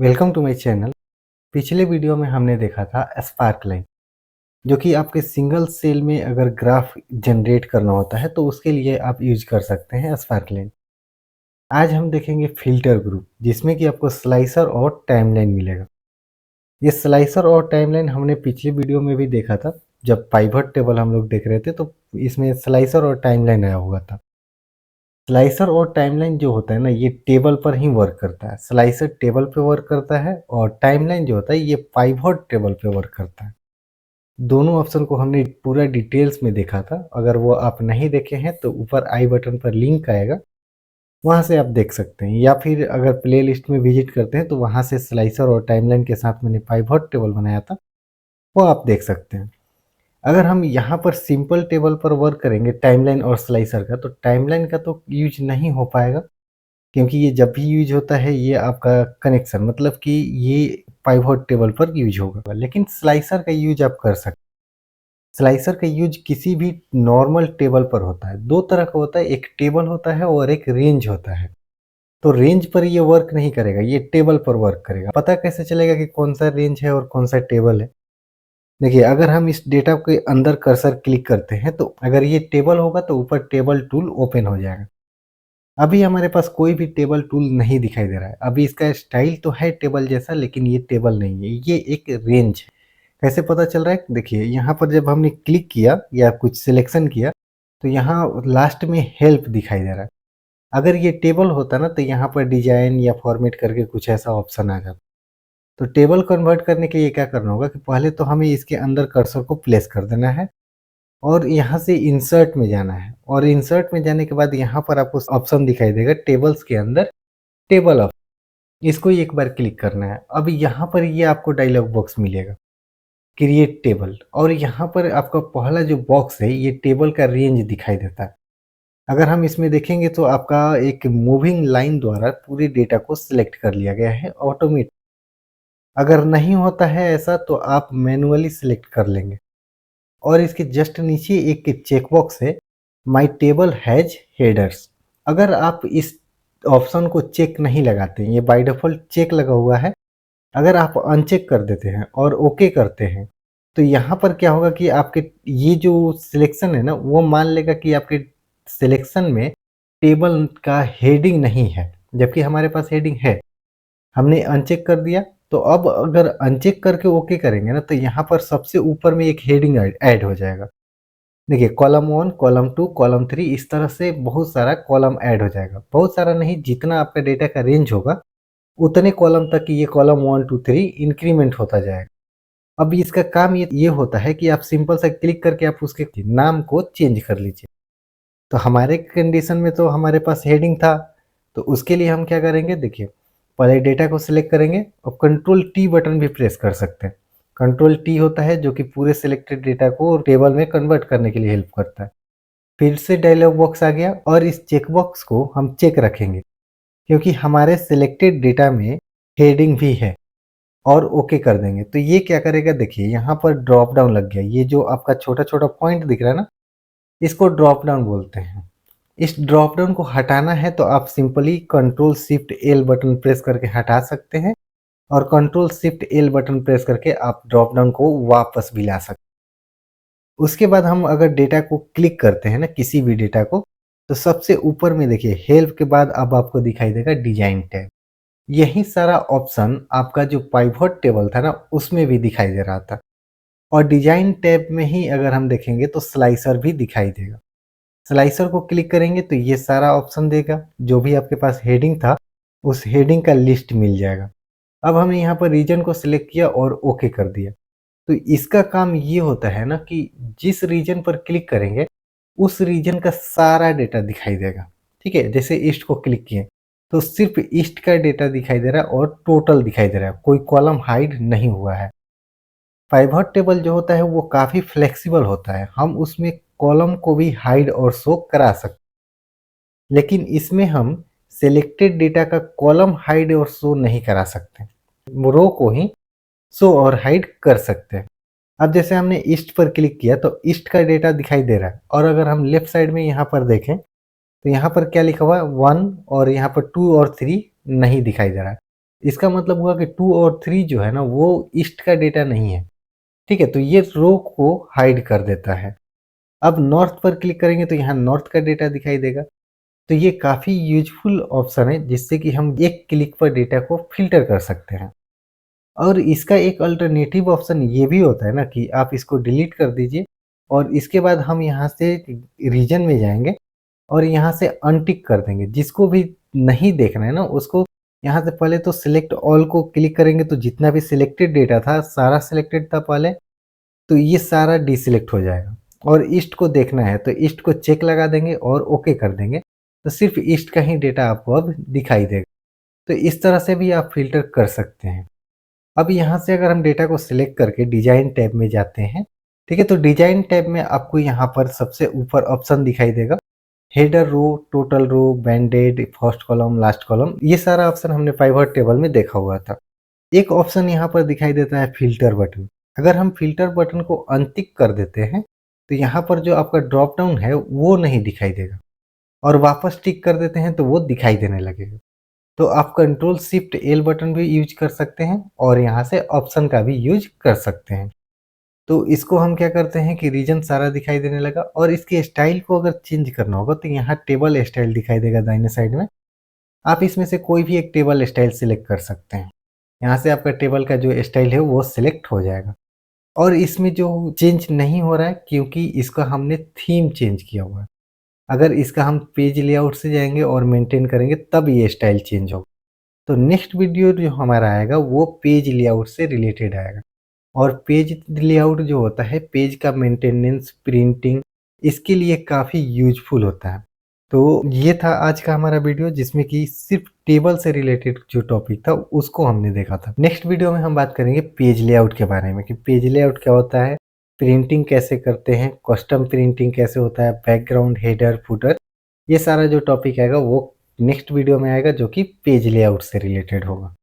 Welcome to my channel. पिछले video में हमने देखा था स्पार्क लाइन, जो कि आपके सिंगल सेल में अगर ग्राफ जनरेट करना होता है तो उसके लिए आप यूज कर सकते हैं स्पार्क लाइन। आज हम देखेंगे फिल्टर ग्रुप, जिसमें कि आपको स्लाइसर और टाइमलाइन मिलेगा। ये स्लाइसर और टाइमलाइन हमने पिछले वीडियो में भी देखा था, जब पाइवट टेबल हम लोग देख रहे थे तो इसमें स्लाइसर और टाइमलाइन आया हुआ था। स्लाइसर और टाइमलाइन जो होता है ना, ये टेबल पर ही वर्क करता है। स्लाइसर टेबल पे वर्क करता है और टाइमलाइन जो होता है ये पाइवट टेबल पे वर्क करता है। दोनों ऑप्शन को हमने पूरा डिटेल्स में देखा था। अगर वो आप नहीं देखे हैं तो ऊपर आई बटन पर लिंक आएगा, वहाँ से आप देख सकते हैं, या फिर अगर प्ले लिस्ट में विजिट करते हैं तो वहाँ से स्लाइसर और टाइमलाइन के साथ मैंने पाइवट टेबल बनाया था, वो आप देख सकते हैं। अगर हम यहाँ पर सिंपल टेबल पर वर्क करेंगे टाइमलाइन और स्लाइसर का, तो टाइमलाइन का तो यूज नहीं हो पाएगा, क्योंकि ये जब भी यूज होता है ये आपका कनेक्शन, मतलब कि ये पाइवट टेबल पर यूज होगा। लेकिन स्लाइसर का यूज आप कर सकते हैं। स्लाइसर का यूज किसी भी नॉर्मल टेबल पर होता है। दो तरह का होता है, एक टेबल होता है और एक रेंज होता है। तो रेंज पर ये वर्क नहीं करेगा, ये टेबल पर वर्क करेगा। पता कैसे चलेगा कि कौन सा रेंज है और कौन सा टेबल है? देखिए, अगर हम इस डेटा के अंदर कर्सर क्लिक करते हैं तो अगर ये टेबल होगा तो ऊपर टेबल टूल ओपन हो जाएगा। अभी हमारे पास कोई भी टेबल टूल नहीं दिखाई दे रहा है। अभी इसका स्टाइल तो है टेबल जैसा, लेकिन ये टेबल नहीं है, ये एक रेंज है। कैसे पता चल रहा है? देखिए, यहाँ पर जब हमने क्लिक किया या कुछ सिलेक्शन किया तो यहाँ लास्ट में हेल्प दिखाई दे रहा है। अगर ये टेबल होता ना तो यहाँ पर डिजाइन या फॉर्मेट करके कुछ ऐसा ऑप्शन आ जाता। तो टेबल कन्वर्ट करने के लिए क्या करना होगा कि पहले तो हमें इसके अंदर कर्सर को प्लेस कर देना है और यहाँ से इंसर्ट में जाना है, और इंसर्ट में जाने के बाद यहाँ पर आपको ऑप्शन दिखाई देगा टेबल्स के अंदर टेबल ऑप्शन, इसको एक बार क्लिक करना है। अब यहाँ पर ये आपको डायलॉग बॉक्स मिलेगा, क्रिएट टेबल, और यहाँ पर आपका पहला जो बॉक्स है ये टेबल का रेंज दिखाई देता है। अगर हम इसमें देखेंगे तो आपका एक मूविंग लाइन द्वारा पूरे डेटा को सिलेक्ट कर लिया गया है ऑटोमेटिक। अगर नहीं होता है ऐसा तो आप मैनुअली सिलेक्ट कर लेंगे। और इसके जस्ट नीचे एक चेकबॉक्स है, माई टेबल हैज हेडर्स। अगर आप इस ऑप्शन को चेक नहीं लगाते हैं, ये बाय डिफ़ॉल्ट चेक लगा हुआ है, अगर आप अनचेक कर देते हैं और ओके करते हैं तो यहाँ पर क्या होगा कि आपके ये जो सिलेक्शन है ना, वो मान लेगा कि आपके सिलेक्शन में टेबल का हेडिंग नहीं है, जबकि हमारे पास हेडिंग है। हमने अनचेक कर दिया, तो अब अगर अनचेक करके ओके करेंगे ना तो यहाँ पर सबसे ऊपर में एक हेडिंग ऐड हो जाएगा। देखिए, कॉलम 1, कॉलम 2, कॉलम 3, इस तरह से बहुत सारा कॉलम ऐड हो जाएगा। बहुत सारा नहीं, जितना आपका डेटा का रेंज होगा उतने कॉलम तक ये कॉलम 1, 2, 3 इंक्रीमेंट होता जाएगा। अब इसका काम ये होता है कि आप सिंपल सा क्लिक करके आप उसके नाम को चेंज कर लीजिए। तो हमारे कंडीशन में तो हमारे पास हेडिंग था, तो उसके लिए हम क्या करेंगे? देखिए, पहले डेटा को सिलेक्ट करेंगे और कंट्रोल टी बटन भी प्रेस कर सकते हैं। कंट्रोल टी होता है जो कि पूरे सिलेक्टेड डेटा को टेबल में कन्वर्ट करने के लिए हेल्प करता है। फिर से डायलॉग बॉक्स आ गया और इस चेक बॉक्स को हम चेक रखेंगे, क्योंकि हमारे सिलेक्टेड डेटा में हेडिंग भी है, और ओके कर देंगे। तो ये क्या करेगा? देखिए, यहाँ पर ड्रॉप डाउन लग गया। ये जो आपका छोटा छोटा पॉइंट दिख रहा है ना, इसको ड्रॉप डाउन बोलते हैं। इस ड्रॉप डाउन को हटाना है तो आप simply control shift L button press करके हटा सकते हैं, और control shift L button press करके आप ड्रॉप डाउन को वापस भी ला सकते हैं। उसके बाद हम अगर डेटा को क्लिक करते हैं ना, किसी भी डेटा को, तो सबसे ऊपर में देखिए हेल्प के बाद अब आपको दिखाई देगा डिजाइन टैब। यही सारा ऑप्शन आपका जो पाइवट टेबल था ना उसमें भी दिखाई दे रहा था, और डिजाइन टैब में ही अगर हम देखेंगे तो स्लाइसर भी दिखाई देगा। स्लाइसर को क्लिक करेंगे तो ये सारा ऑप्शन देगा, जो भी आपके पास हेडिंग था उस हेडिंग का लिस्ट मिल जाएगा। अब हमने यहाँ पर रीजन को सिलेक्ट किया और ओके कर दिया। तो इसका काम ये होता है ना कि जिस रीजन पर क्लिक करेंगे उस रीजन का सारा डेटा दिखाई देगा। ठीक है, जैसे ईस्ट को क्लिक किए तो सिर्फ ईस्ट का डेटा दिखाई दे रहा है और टोटल दिखाई दे रहा है, कोई कॉलम हाइड नहीं हुआ है। पाइवट टेबल जो होता है वो काफ़ी फ्लेक्सिबल होता है, हम उसमें कॉलम को भी हाइड और शो करा सकते हैं, लेकिन इसमें हम सिलेक्टेड डेटा का कॉलम हाइड और शो नहीं करा सकते, रो को ही शो और हाइड कर सकते हैं। अब जैसे हमने ईस्ट पर क्लिक किया तो ईस्ट का डेटा दिखाई दे रहा है, और अगर हम लेफ्ट साइड में यहाँ पर देखें तो यहाँ पर क्या लिखा हुआ है? 1, और यहाँ पर 2 और 3 नहीं दिखाई दे रहा है। इसका मतलब हुआ कि 2 और 3 जो है ना वो ईस्ट का डेटा नहीं है, ठीक है? तो ये रो को हाइड कर देता है। अब नॉर्थ पर क्लिक करेंगे तो यहाँ नॉर्थ का डेटा दिखाई देगा। तो ये काफ़ी यूज़फुल ऑप्शन है जिससे कि हम एक क्लिक पर डेटा को फ़िल्टर कर सकते हैं। और इसका एक अल्टरनेटिव ऑप्शन ये भी होता है ना कि आप इसको डिलीट कर दीजिए और इसके बाद हम यहाँ से रीजन में जाएँगे और यहाँ से अनटिक कर देंगे। जिसको भी नहीं देखना है ना उसको यहाँ से पहले तो सिलेक्ट ऑल को क्लिक करेंगे तो जितना भी सिलेक्टेड डेटा था सारा सिलेक्टेड था पहले, तो ये सारा डिसेलेक्ट हो जाएगा। और ईस्ट को देखना है तो ईस्ट को चेक लगा देंगे और ओके कर देंगे, तो सिर्फ़ ईस्ट का ही डेटा आपको अब दिखाई देगा। तो इस तरह से भी आप फ़िल्टर कर सकते हैं। अब यहाँ से अगर हम डेटा को सिलेक्ट करके डिज़ाइन टैब में जाते हैं, ठीक है? तो डिज़ाइन टैब में आपको यहाँ पर सबसे ऊपर ऑप्शन दिखाई देगा, header row, total row, banded, first column, last column, ये सारा ऑप्शन हमने पाइवट टेबल में देखा हुआ था। एक ऑप्शन यहाँ पर दिखाई देता है फ़िल्टर बटन। अगर हम फ़िल्टर बटन को अनटिक कर देते हैं, तो यहाँ पर जो आपका ड्रॉप डाउन है वो नहीं दिखाई देगा और वापस टिक कर देते हैं तो वो दिखाई देने लगेगा। तो आप कंट्रोल शिफ्ट एल बटन भी यूज़ कर सकते हैं और यहाँ से ऑप्शन का भी यूज़ कर सकते हैं। तो इसको हम क्या करते हैं कि रीजन सारा दिखाई देने लगा और इसके स्टाइल को अगर चेंज करना होगा तो यहाँ टेबल स्टाइल दिखाई देगा दाहिने साइड में। आप इसमें से कोई भी एक टेबल स्टाइल सिलेक्ट कर सकते हैं। यहाँ से आपका टेबल का जो स्टाइल है वो सिलेक्ट हो जाएगा। और इसमें जो चेंज नहीं हो रहा है क्योंकि इसका हमने थीम चेंज किया हुआ है। अगर इसका हम पेज लेआउट से जाएँगे और मेंटेन करेंगे तब ये स्टाइल चेंज होगा। तो नेक्स्ट वीडियो जो हमारा आएगा वो पेज लेआउट से रिलेटेड आएगा। और पेज लेआउट जो होता है पेज का मेंटेनेंस, प्रिंटिंग, इसके लिए काफ़ी यूज़फुल होता है। तो ये था आज का हमारा वीडियो जिसमें कि सिर्फ टेबल से रिलेटेड जो टॉपिक था उसको हमने देखा था। नेक्स्ट वीडियो में हम बात करेंगे पेज लेआउट के बारे में कि पेज लेआउट क्या होता है, प्रिंटिंग कैसे करते हैं, कस्टम प्रिंटिंग कैसे होता है, बैकग्राउंड, हेडर, फुटर, ये सारा जो टॉपिक आएगा वो नेक्स्ट वीडियो में आएगा जो कि पेज लेआउट से रिलेटेड होगा।